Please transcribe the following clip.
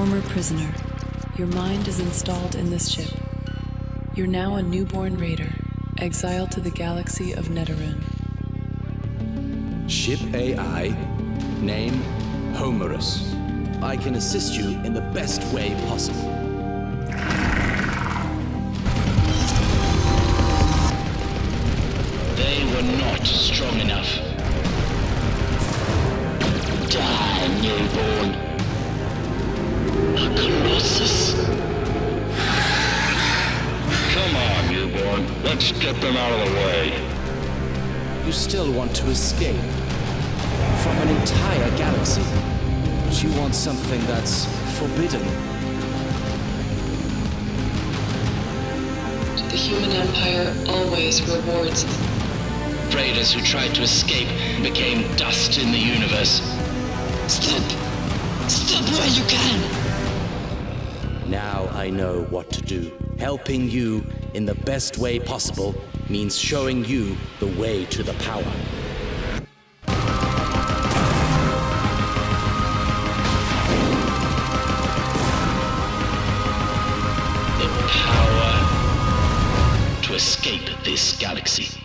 former prisoner. Your mind is installed in this ship. You're now a newborn raider, exiled to the galaxy of Netarune. Ship AI, name Homerus. I can assist you in the best way possible. They were not strong enough. Die, newborn. A colossus. Come on, newborn. Let's get them out of the way. You still want to escape from an entire galaxy, but you want something that's forbidden. The human empire always rewards. Raiders who tried to escape became dust in the universe. Stop! Stop where you can! Now I know what to do. Helping you in the best way possible means showing you the way to the power. The power to escape this galaxy.